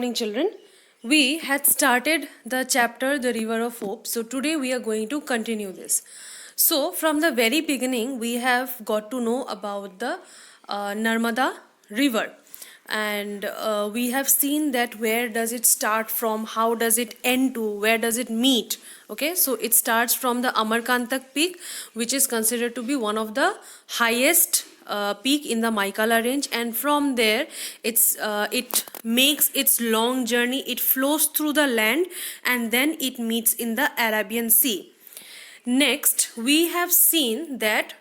morning, children. We had started the chapter The River of Hope. So, today we are going to continue this. So, from the very beginning, we have got to know about the Narmada River. And we have seen that where does it start from, how does it end to, where does it meet. Okay, so it starts from the Amarkantak peak, which is considered to be one of the highest peak in the Maikala range, and from there it makes its long journey. It flows through the land and then it meets in the Arabian Sea. Next, we have seen that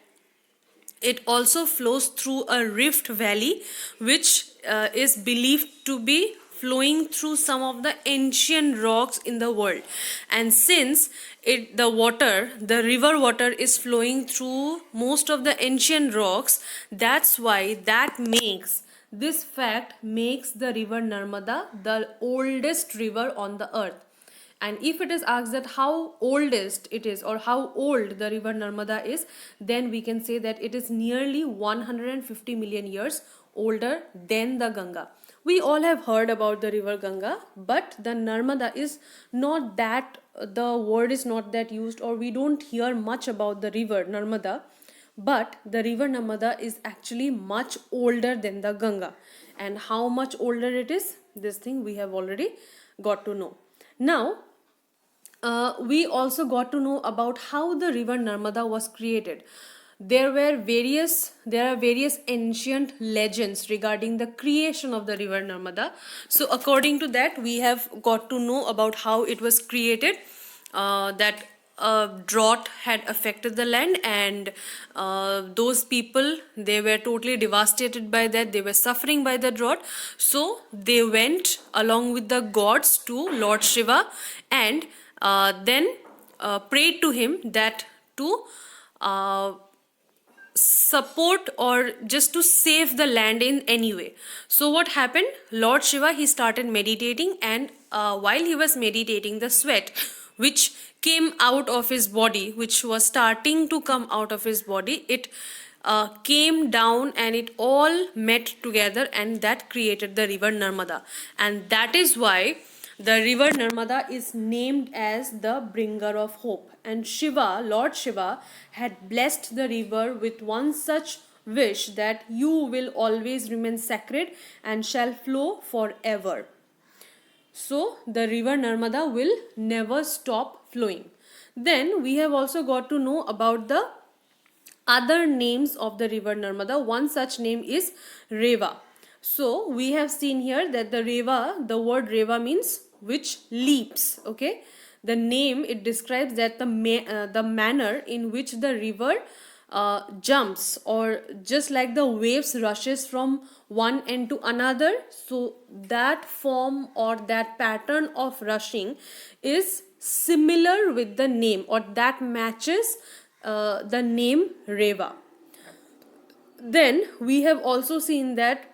it also flows through a rift valley, which is believed to be flowing through some of the ancient rocks in the world. And since the river water is flowing through most of the ancient rocks, that's why this fact makes the river Narmada the oldest river on the earth. And if it is asked that how oldest it is or how old the river Narmada is, then we can say that it is nearly 150 million years older than the Ganga. We all have heard about the river Ganga, but the Narmada is not that, the word is not that used, or we don't hear much about the river Narmada. But the river Narmada is actually much older than the Ganga. And how much older it is, this thing we have already got to know. Now, we also got to know about how the river Narmada was created. There are various ancient legends regarding the creation of the river Narmada. So according to that, we have got to know about how it was created, that a drought had affected the land, and those people, they were totally devastated by that. They were suffering by the drought, so they went along with the gods to Lord Shiva and then prayed to him that to support or just to save the land in any way. So what happened? Lord Shiva, he started meditating, and while he was meditating, the sweat which came out of his body, which was starting to come out of his body, it came down and it all met together, and that created the river Narmada. And that is why the river Narmada is named as the bringer of hope. And Shiva, Lord Shiva, had blessed the river with one such wish, that you will always remain sacred and shall flow forever. So the river Narmada will never stop flowing. Then we have also got to know about the other names of the river Narmada. One such name is Reva. So we have seen here that the word Reva means which leaps. Okay, the name, it describes that the manner in which the river jumps, or just like the waves rushes from one end to another. So that form or that pattern of rushing is similar with the name, or that matches the name Reva. Then we have also seen that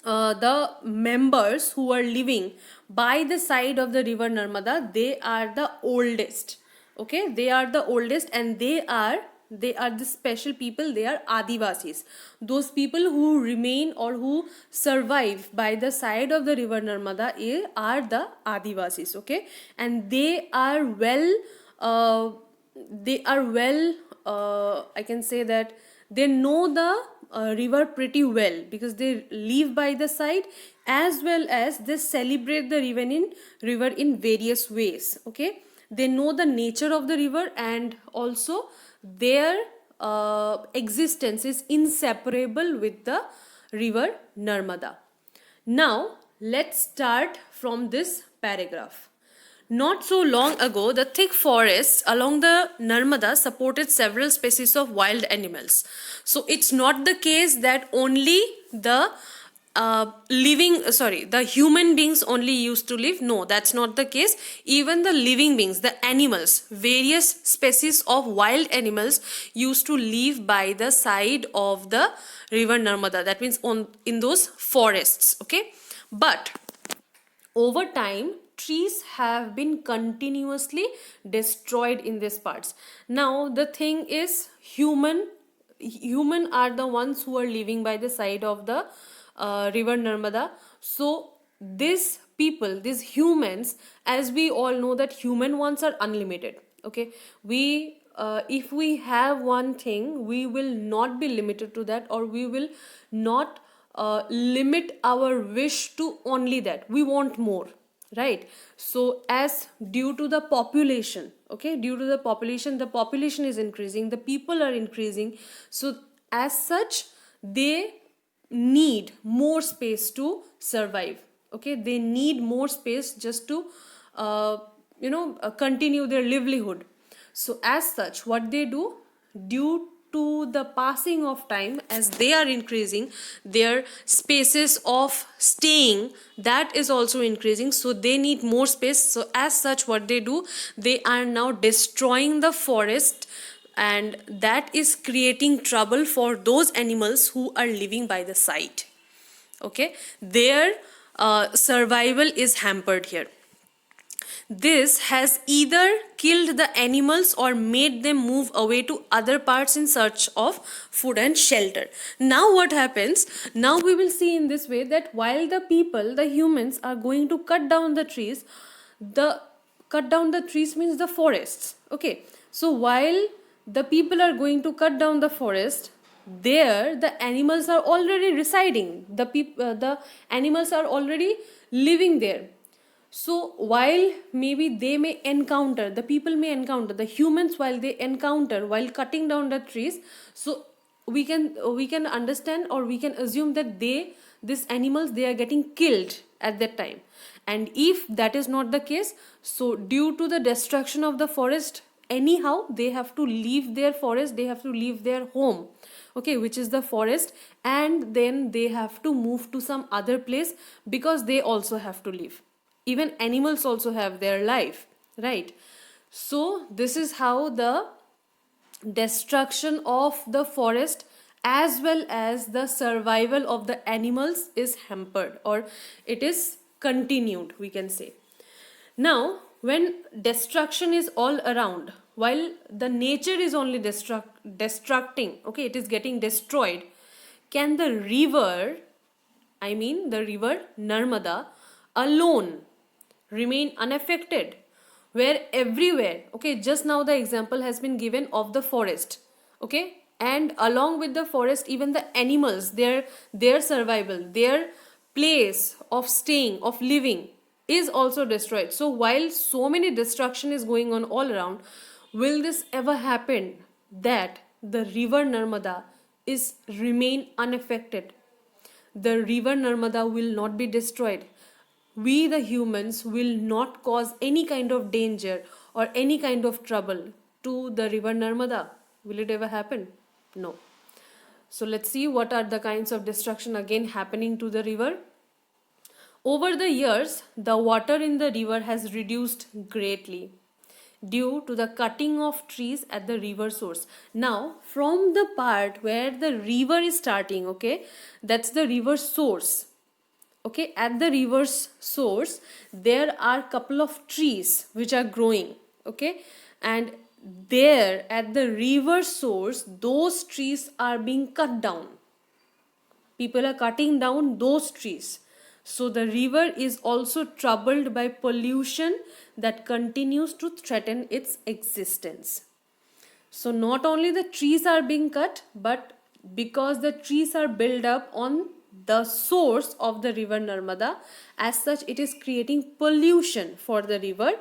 the members who are living by the side of the river Narmada, they are the oldest. Okay, they are the oldest, and they are the special people. They are Adivasis, those people who remain or who survive by the side of the river Narmada are the Adivasis. Okay, and they are I can say that they know the river pretty well, because they live by the side, as well as they celebrate the river in various ways. Okay, they know the nature of the river, and also their existence is inseparable with the river Narmada. Now let's start from this paragraph. Not so long ago, the thick forests along the Narmada supported several species of wild animals. So it's not the case that only the the human beings only used to live. No, that's not the case. Even the living beings, the animals, various species of wild animals used to live by the side of the river Narmada. That means in those forests. Okay, but over time, trees have been continuously destroyed in these parts. Now the thing is, human are the ones who are living by the side of the river Narmada. So this people, these humans, as we all know that human wants are unlimited. Okay, we if we have one thing, we will not be limited to that, or we will not limit our wish to only that. We want more, right? So as due to the population, okay, due to the population is increasing, the people are increasing, so as such they need more space to survive. Okay, they need more space just to continue their livelihood. So as such what they do, due to the passing of time, as they are increasing, their spaces of staying, that is also increasing, so they need more space. So as such what they do, they are now destroying the forest, and that is creating trouble for those animals who are living by the side. Okay, their survival is hampered here. This has either killed the animals or made them move away to other parts in search of food and shelter. Now what happens? Now we will see in this way that while the people, the humans, are going to cut down the trees, the cut down the trees means the forests. Okay, so while the people are going to cut down the forest, there the animals are already residing. The animals are already living there. So while maybe they may encounter, the people may encounter, the humans, while they encounter while cutting down the trees, so we can understand, or we can assume that these animals, they are getting killed at that time. And if that is not the case, so due to the destruction of the forest, anyhow they have to leave their forest, they have to leave their home, okay, which is the forest, and then they have to move to some other place, because they also have to live. Even animals also have their life, right? So this is how the destruction of the forest as well as the survival of the animals is hampered, or it is continued, we can say. Now when destruction is all around, while the nature is only destructing, okay, it is getting destroyed, can the river, I mean the river Narmada alone remain unaffected, where everywhere, okay, just now the example has been given of the forest, okay, and along with the forest, even the animals, their survival, their place of staying, of living, is also destroyed. So while so many destruction is going on all around, will this ever happen that the river Narmada is remain unaffected? The river Narmada will not be destroyed. We, the humans, will not cause any kind of danger or any kind of trouble to the river Narmada. Will it ever happen? No. So let's see what are the kinds of destruction again happening to the river. Over the years, the water in the river has reduced greatly due to the cutting of trees at the river source. Now, from the part where the river is starting, okay, that's the river source. Okay, at the river's source there are couple of trees which are growing, okay, and there at the river source those trees are being cut down. People are cutting down those trees, so the river is also troubled by pollution that continues to threaten its existence. So not only the trees are being cut, but because the trees are built up on the source of the river Narmada, as such it is creating pollution for the river.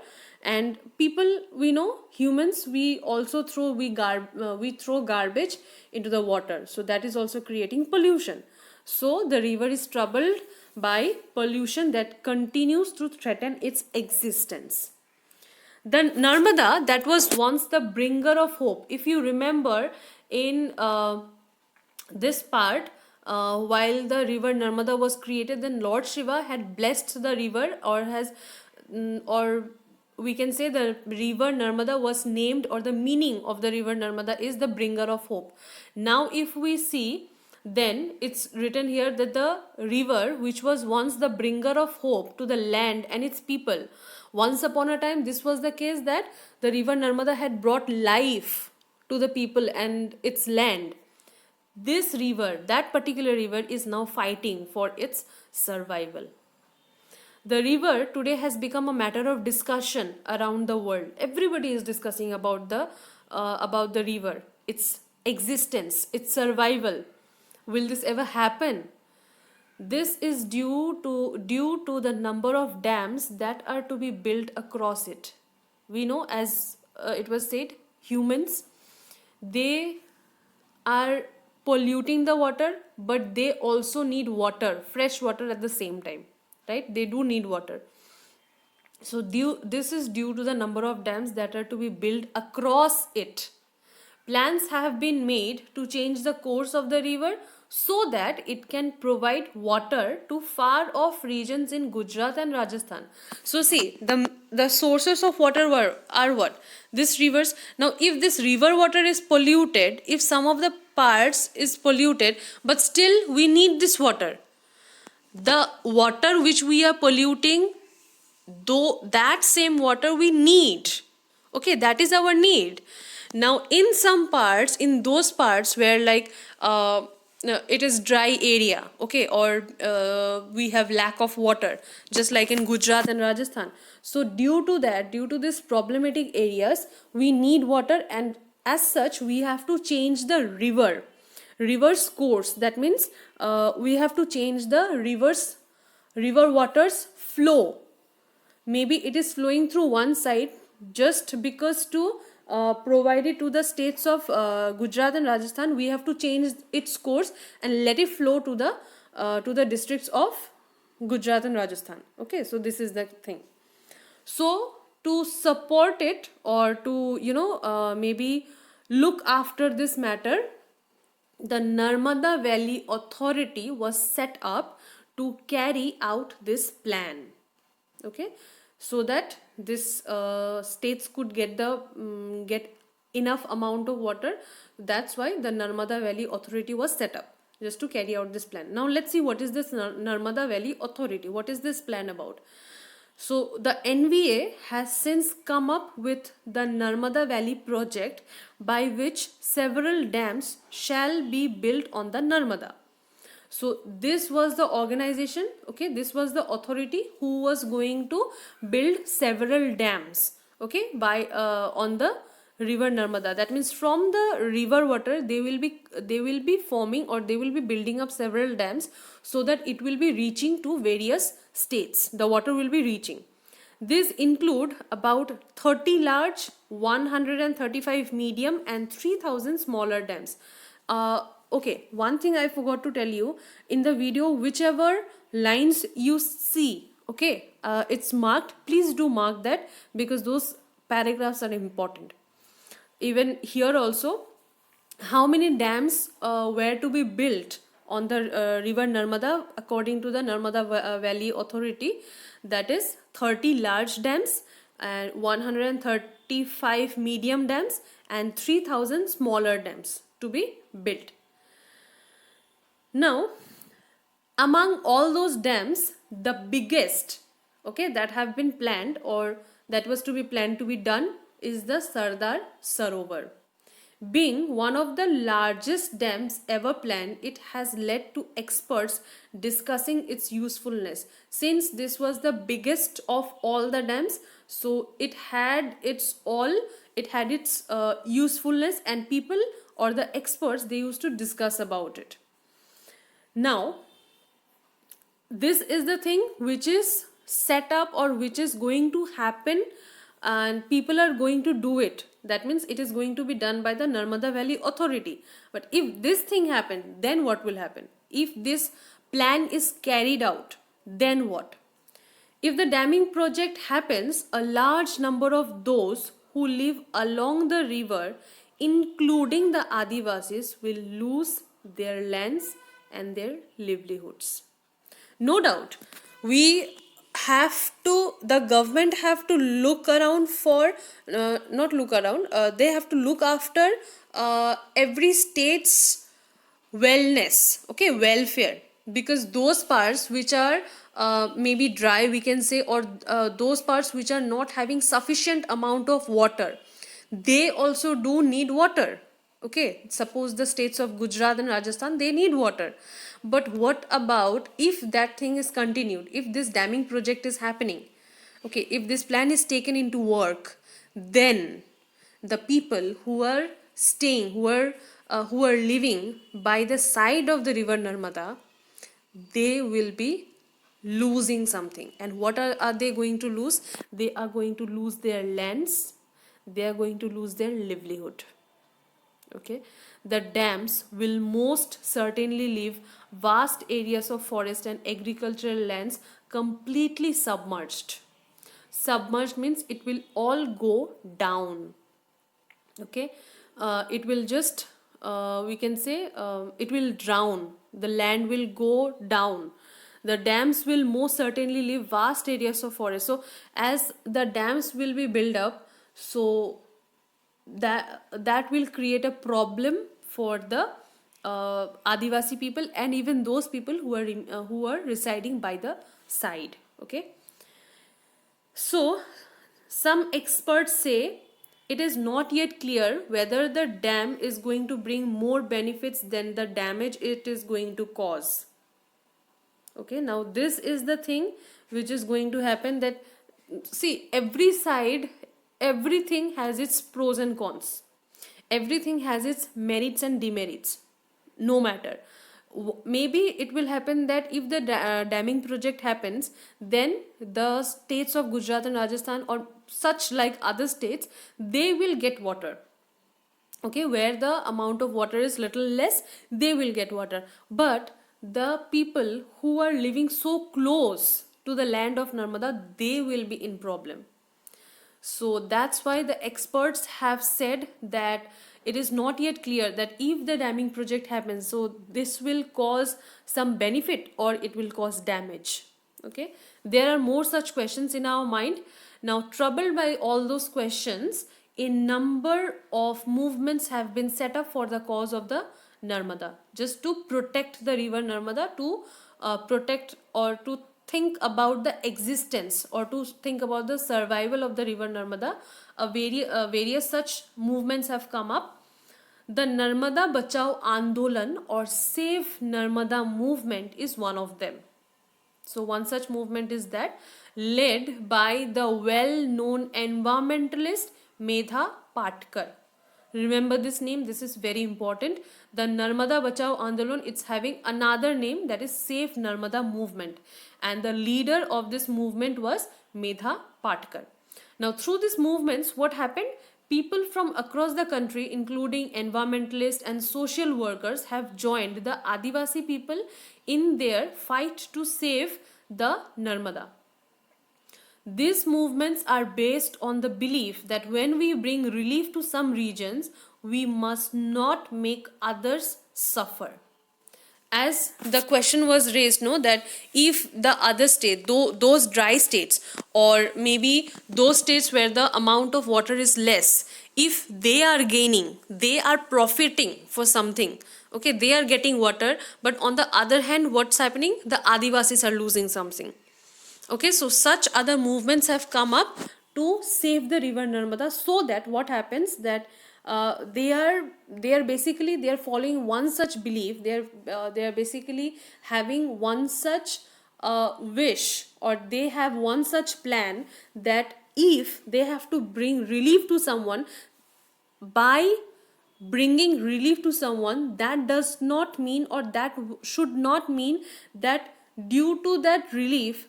And people, we know, humans, we also we throw garbage into the water, so that is also creating pollution. So the river is troubled by pollution that continues to threaten its existence. The Narmada, that was once the bringer of hope. If you remember in this part, while the river Narmada was created, then Lord Shiva had blessed the river, or or we can say the river Narmada was named, or the meaning of the river Narmada is the bringer of hope. Now if we see, then it's written here that the river, which was once the bringer of hope to the land and its people, once upon a time this was the case, that the river Narmada had brought life to the people and its land. This river, that particular river, is now fighting for its survival. The river today has become a matter of discussion around the world. Everybody is discussing about the river, its existence, its survival. Will this ever happen? This is due to the number of dams that are to be built across it. We know, as it was said, humans, they are polluting the water, but they also need water, fresh water at the same time, right? They do need water. So this is due to the number of dams that are to be built across it. Plans have been made to change the course of the river so that it can provide water to far off regions in Gujarat and Rajasthan. So see, the sources of water are what? These rivers. Now if this river water is polluted, if some of the parts is polluted, but still we need this water. The water which we are polluting, though that same water we need. Okay, that is our need. Now in some parts, in those parts where like it is dry area, okay, or we have lack of water, just like in Gujarat and Rajasthan. So due to that, due to this problematic areas, we need water, and as such we have to change the river's course. That means we have to change the river water's flow. Maybe it is flowing through one side just because to provide it to the states of Gujarat and Rajasthan, we have to change its course and let it flow to the districts of Gujarat and Rajasthan. Okay, so this is the thing. So to support it, or to maybe look after this matter, the Narmada Valley Authority was set up to carry out this plan. Okay, so that this states could get enough amount of water. That's why the Narmada Valley Authority was set up, just to carry out this plan. Now let's see, what is this Narmada Valley Authority? What is this plan about? So the NVA has since come up with the Narmada Valley project, by which several dams shall be built on the Narmada. So this was the organization, okay, this was the authority who was going to build several dams, okay, by on the river Narmada. That means from the river water they will be forming, or they will be building up several dams, so that it will be reaching to various states. The water will be reaching. These include about 30 large, 135 medium and 3000 smaller dams. Okay, one thing I forgot to tell you, in the video, whichever lines you see, okay, it's marked, please do mark that, because those paragraphs are important. Even here also, how many dams were to be built on the river Narmada according to the Narmada Valley Authority? That is 30 large dams and 135 medium dams and 3000 smaller dams to be built. Now, among all those dams, the biggest, okay, that have been planned, or that was to be planned to be done, is the Sardar Sarovar. Being one of the largest dams ever planned, it has led to experts discussing its usefulness. Since this was the biggest of all the dams, so it had its usefulness, and people, or the experts, they used to discuss about it. Now, this is the thing which is set up, or which is going to happen, and people are going to do it. That means it is going to be done by the Narmada Valley Authority. But if this thing happens, then what will happen? If this plan is carried out, then what? If the damming project happens, a large number of those who live along the river, including the Adivasis, will lose their lands and their livelihoods. No doubt, the government have to look around for, they have to look after every state's wellness, okay, welfare, because those parts which are maybe dry, we can say, or those parts which are not having sufficient amount of water, they also do need water, Okay, suppose the states of Gujarat and Rajasthan, they need water. But what about if that thing is continued, if this damming project is happening? Okay, if this plan is taken into work, then the people who are staying, who are living by the side of the river Narmada, they will be losing something. And what are they going to lose? They are going to lose their lands, they are going to lose their livelihood. Okay, the dams will most certainly leave vast areas of forest and agricultural lands completely submerged. Submerged means it will all go down. Okay, it will just we can say it will drown, the land will go down. The dams will most certainly leave vast areas of forest. So as the dams will be built up, so that will create a problem for the Adivasi people and even those people who are residing by the side. Okay, so some experts say it is not yet clear whether the dam is going to bring more benefits than the damage it is going to cause. Okay, now this is the thing which is going to happen, that see, every side, everything has its pros and cons, everything has its merits and demerits. No matter, maybe it will happen that if the damming project happens, then the states of Gujarat and Rajasthan or such like other states, they will get water. Okay, where the amount of water is little less, they will get water. But the people who are living so close to the land of Narmada, they will be in problem. So that's why the experts have said that it is not yet clear that if the damming project happens, so this will cause some benefit or it will cause damage. Okay, there are more such questions in our mind. Now, troubled by all those questions, a number of movements have been set up for the cause of the Narmada, just to protect the river Narmada, to protect or to think about the existence or to think about the survival of the river Narmada. Various such movements have come up. The Narmada Bachao Andolan or Save Narmada movement is one of them. So one such movement is that, led by the well-known environmentalist Medha Patkar. Remember this name, this is very important. The Narmada Bachao Andolan, it's having another name, that is Save Narmada movement. And the leader of this movement was Medha Patkar. Now through these movements, what happened? People from across the country, including environmentalists and social workers, have joined the Adivasi people in their fight to save the Narmada. These movements are based on the belief that when we bring relief to some regions, we must not make others suffer. As the question was raised, no, that if the other state, those dry states, or maybe those states where the amount of water is less, if they are gaining, they are profiting for something. Okay, they are getting water, but on the other hand, what's happening? The Adivasis are losing something. Okay, so such other movements have come up to save the river Narmada, so that what happens, that they are basically, they are following one such belief, they are basically having one such wish, or they have one such plan, that if they have to bring relief to someone, by bringing relief to someone, that does not mean, or that should not mean, that due to that relief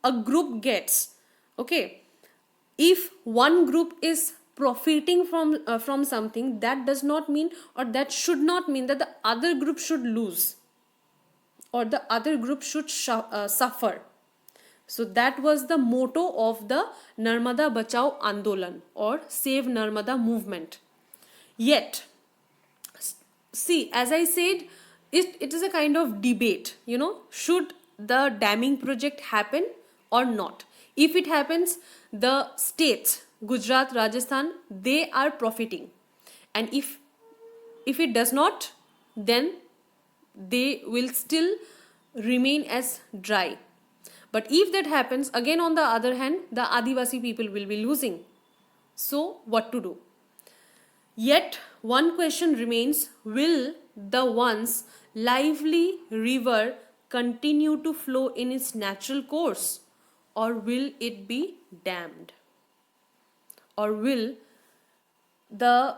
a group gets. Okay, if one group is profiting from something, that does not mean, or that should not mean, that the other group should lose or the other group should suffer. So that was the motto of the Narmada Bachao Andolan or Save Narmada movement. Yet, see, as I said, it is a kind of debate, should the damming project happen or not. If it happens, the states, Gujarat, Rajasthan, they are profiting. And if it does not, then they will still remain as dry. But if that happens, again on the other hand, the Adivasi people will be losing. So what to do? Yet one question remains, will the once lively river continue to flow in its natural course, or will it be dammed? Or will the,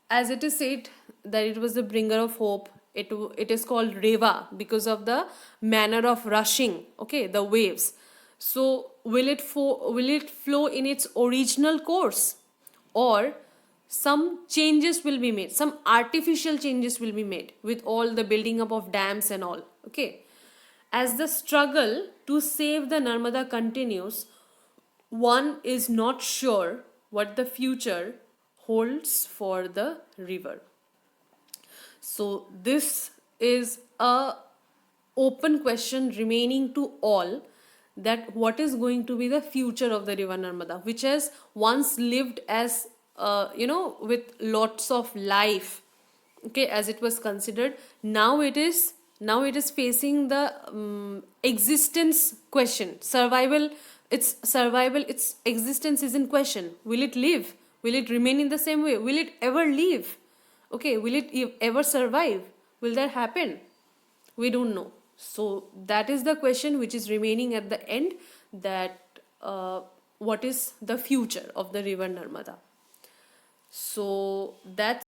as it is said that it was the bringer of hope, it is called Reva because of the manner of rushing, okay, the waves. So will it flow in its original course, or some changes will be made, some artificial changes will be made with all the building up of dams and all, okay? As the struggle to save the Narmada continues, one is not sure what the future holds for the river. So this is a open question remaining to all, that what is going to be the future of the river Narmada, which has once lived as with lots of life, okay, as it was considered. Now it is facing the existence question, survival. Its existence is in question. Will it live? Will it remain in the same way? Will it ever leave? Okay, will it ever survive? Will that happen? We don't know. So that is the question which is remaining at the end, that what is the future of the river Narmada. So that's